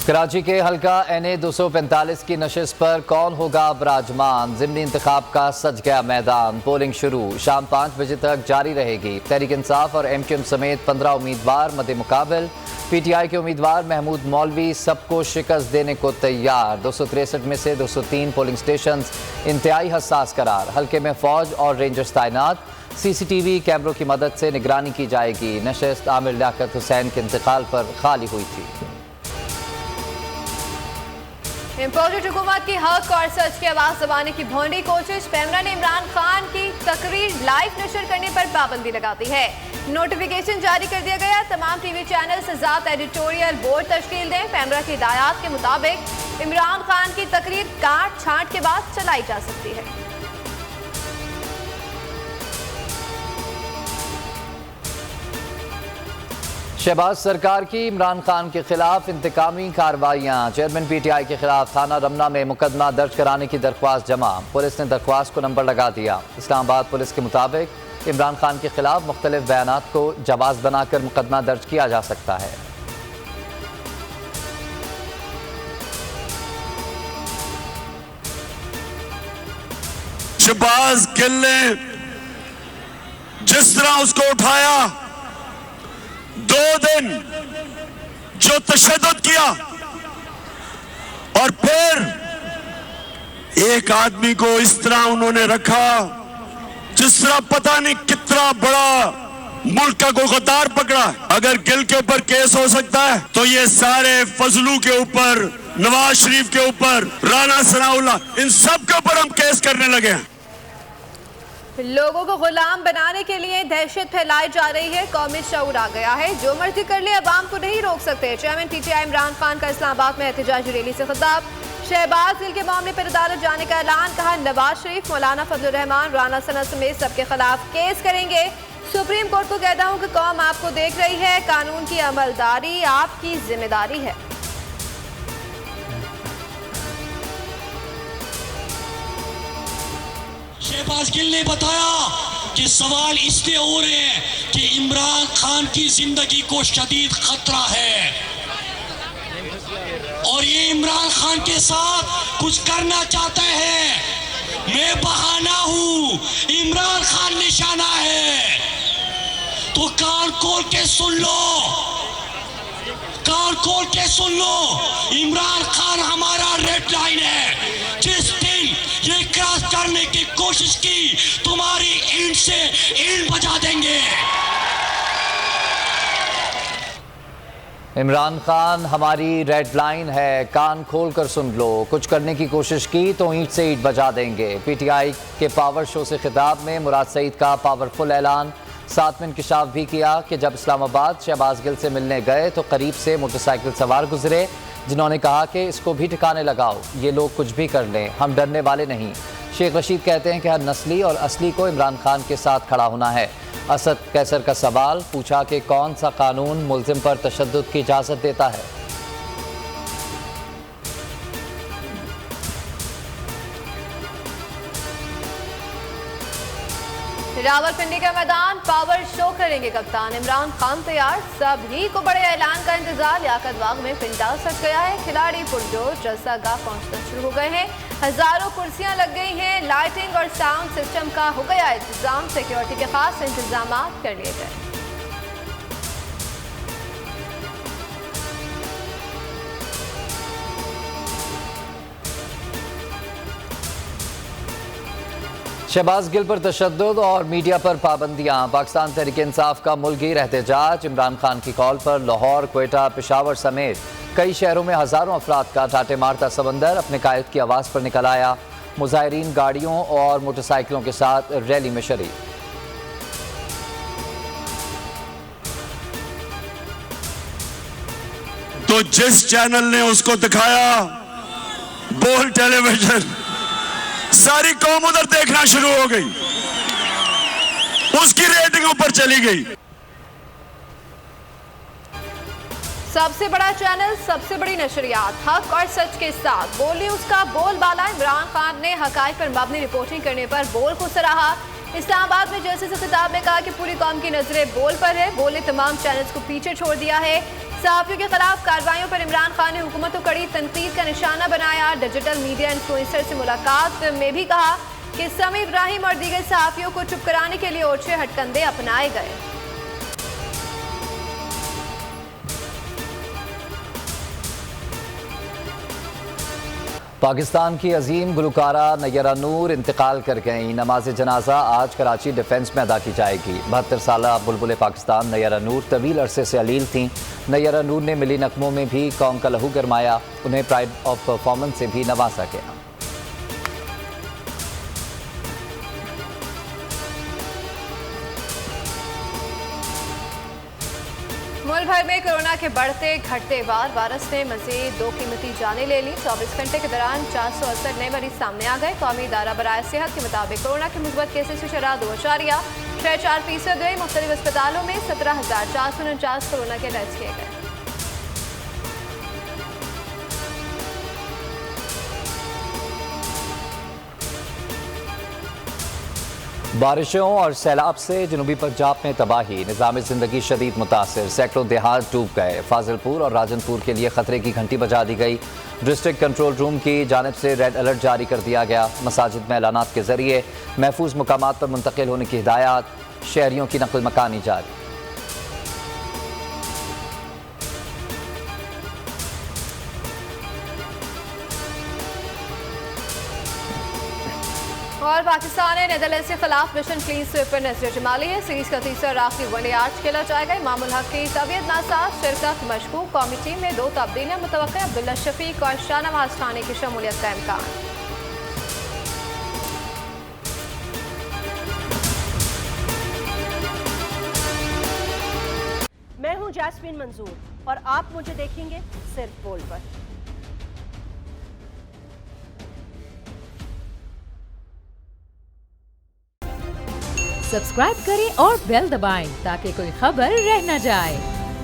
कराची के हल्का NA 245 की नशिस्त पर कौन होगा बराजमान। ज़िमनी इंतखाब का सज गया मैदान। पोलिंग शुरू शाम 5 बजे तक जारी रहेगी। तहरीक इंसाफ और MQM समेत 15 उम्मीदवार मद्दे मुकाबल। PTI के उम्मीदवार महमूद मौलवी सबको शिकस्त देने को तैयार। 263 में से 203 पोलिंग स्टेशन इंतहाई हसास करार। हल्के में फौज और रेंजर्स तैनात। CCTV कैमरों की मदद से निगरानी की जाएगी। नशिस्त आमिर लियाकत हुसैन के इंतकाल पर खाली हुई थी। इम्पोर्टेड हुकूमत की हक और सच की आवाज़ दबाने की भोंडी कोशिश। पैमरा ने इमरान खान की तकरीर लाइव नशर करने पर पाबंदी लगा दी है। नोटिफिकेशन जारी कर दिया गया। तमाम TV चैनल आजाद एडिटोरियल बोर्ड तश्कील दें। पैमरा की हिदायत के मुताबिक इमरान खान की तकरीर काट छांट के बाद चलाई जा सकती है। शहबाज सरकार की इमरान खान के खिलाफ इंतकामी कार्रवाइयाँ। चेयरमैन PTI के खिलाफ थाना रमना में मुकदमा दर्ज कराने की दरख्वास्त जमा। पुलिस ने दरख्वास्त को नंबर लगा दिया। इस्लामाबाद पुलिस के मुताबिक इमरान खान के खिलाफ मुख्तलिफ बयानात को जवाज बनाकर मुकदमा दर्ज किया जा सकता है। शहबाज गिल ने जिस तरह उसको उठाया, 2 दिन जो तशद्दुद किया और फिर एक आदमी को इस तरह उन्होंने रखा जिस तरह पता नहीं कितना बड़ा मुल्क का कोई गद्दार पकड़ा। अगर गिल के ऊपर केस हो सकता है तो ये सारे फजलू के ऊपर, नवाज शरीफ के ऊपर, राना सनाउल्लाह, इन सब के ऊपर हम केस करने लगे हैं। लोगों को गुलाम बनाने के लिए दहशत फैलाई जा रही है। कौमी शऊर आ गया है। जो मर्जी कर ले, अवाम को नहीं रोक सकते। चेयरमैन PTI इमरान खान का इस्लामाबाद में एहतजाजी रैली से खिताब। शहबाज गिल के मामले पर अदालत जाने का ऐलान। कहा नवाज शरीफ, मौलाना फजल रहमान, राना सना समेत सबके खिलाफ केस करेंगे। सुप्रीम कोर्ट को कहता हूँ कि कौम आपको देख रही है। कानून की अमलदारी आपकी जिम्मेदारी है। शहबाज गिल ने बताया कि सवाल इसलिए हो रहे हैं कि इमरान खान की जिंदगी को शदीद खतरा है और ये इमरान खान के साथ कुछ करना चाहते हैं। मैं बहाना हूं, इमरान खान निशाना है। तो कान खोल के सुन लो, कान खोल के सुन लो। इमरान खान हमारा रेड लाइन है। जिस दिन ये क्रॉस करने की कोशिश की, तुम्हारी ईंट से ईंट बजा देंगे। इमरान खान हमारी रेड लाइन है, कान खोल कर सुन लो। कुछ करने की कोशिश की तो ईंट से ईंट बजा देंगे। PTI के पावर शो से खिताब में मुराद सईद का पावरफुल ऐलान। साथ में इंकशाफ भी किया कि जब इस्लामाबाद शहबाज गिल से मिलने गए तो करीब से मोटरसाइकिल सवार गुजरे, जिन्होंने कहा कि इसको भी ठिकाने लगाओ, ये लोग कुछ भी कर लें, हम डरने वाले नहीं। शेख रशीद कहते हैं कि हर नस्ली और असली को इमरान खान के साथ खड़ा होना है। असद कैसर का सवाल पूछा कि कौन सा कानून मुल्जिम पर तशद्दुद की इजाज़त देता है। रावलपिंडी का मैदान पावर शो करेंगे कप्तान इमरान खान तैयार। सभी को बड़े ऐलान का इंतजार। लियाकत बाग में पिंडाल सज गया है। खिलाड़ी पुरजोर जलसागाह पहुंचना शुरू हो गए हैं। हजारों कुर्सियां लग गई हैं। लाइटिंग और साउंड सिस्टम का हो गया इंतजाम। सिक्योरिटी के खास इंतजाम कर लिए गए। शहबाज गिल पर तशद्दुद और मीडिया पर पाबंदियां। पाकिस्तान तहरीक इंसाफ का मुल्की एहतजाज। इमरान खान की कॉल पर लाहौर, क्वेटा, पेशावर समेत कई शहरों में हजारों अफराद का टाटे मारता समंदर अपने कायद की आवाज़ पर निकल आया। मुजाहिरीन गाड़ियों और मोटरसाइकिलों के साथ रैली में शरीक। तो जिस चैनल ने उसको दिखाया, बोल टेलीविजन, सारी कौम उधर देखना शुरू हो गई। उसकी रेटिंग ऊपर चली गई। सबसे बड़ा चैनल, सबसे बड़ी नशरियात, हक और सच के साथ। बोल न्यूज़ का बोलबाला। इमरान खान ने हकाइक पर मबनी रिपोर्टिंग करने पर बोल को सराहा। इस्लामाबाद में जलसे से खिताब में कहा कि पूरी कौम की नजरें बोल पर है। बोल ने तमाम चैनल्स को पीछे छोड़ दिया है। सहाफियों के खिलाफ कार्रवाइयों पर इमरान खान ने हुकूमत को कड़ी तनकीद का निशाना बनाया। डिजिटल मीडिया इन्फ्लुएंसर से मुलाकात में भी कहा कि समी इब्राहिम और दीगर सहाफियों को चुप कराने के लिए ओछे हटकंडे अपनाए गए। पाकिस्तान की अजीम गुलकारा नय्यरा नूर इंतकाल कर गईं। नमाज जनाजा आज कराची डिफेंस में अदा की जाएगी। 72 साला बुलबुल पाकिस्तान नय्यरा नूर तवील अरसे से अलील थीं। नय्यरा नूर ने मिली नगमों में भी कौम का लहू गरमाया। उन्हें प्राइड ऑफ परफॉर्मेंस से भी नवाजा गया। मुल्क भर में कोरोना के बढ़ते घटते वायरस ने मजीद 2 कीमती जानें ले ली। 24 घंटे के दौरान 468 नए मरीज सामने आ गए। कौमी इदारा बराए सेहत के मुताबिक कोरोना के मुस्बत केसेस की शरह 2.64% हुई। मुख्तलिफ अस्पतालों में 17,449 कोरोना के टेस्ट किए गए। बारिशों और सैलाब से जनूबी पंजाब में तबाही। निज़ाम ज़िंदगी शदीद मुतासर। सैकड़ों देहात डूब गए। फाजिलपुर और राजनपुर के लिए खतरे की घंटी बजा दी गई। डिस्ट्रिक्ट कंट्रोल रूम की जानिब से रेड अलर्ट जारी कर दिया गया। मसाजिद में ऐलानात के जरिए महफूज मकामात पर मुंतकिल होने की हिदायत। शहरियों की नकल मकानी जारी। और पाकिस्तान ने नीदरलैंड के खिलाफ मिशन क्लीन स्वीप पर नजर जमा ली है। सीरीज का तीसरा और आखिरी वनडे आज खेला जाएगा। इमामुल हक की तबीयत नासाज, शिरकत मशकूक। कौमी टीम में 2 तब्दीलियां मुतवक्किया। अब्दुल्ला शफीक और शाहनवाज खानी की शमूलियत का इम्कान। मैं हूं जैस्मिन मंजूर और आप मुझे देखेंगे सिर्फ बोल पर। सब्सक्राइब करें और बेल दबाएं ताकि कोई खबर रह न जाए।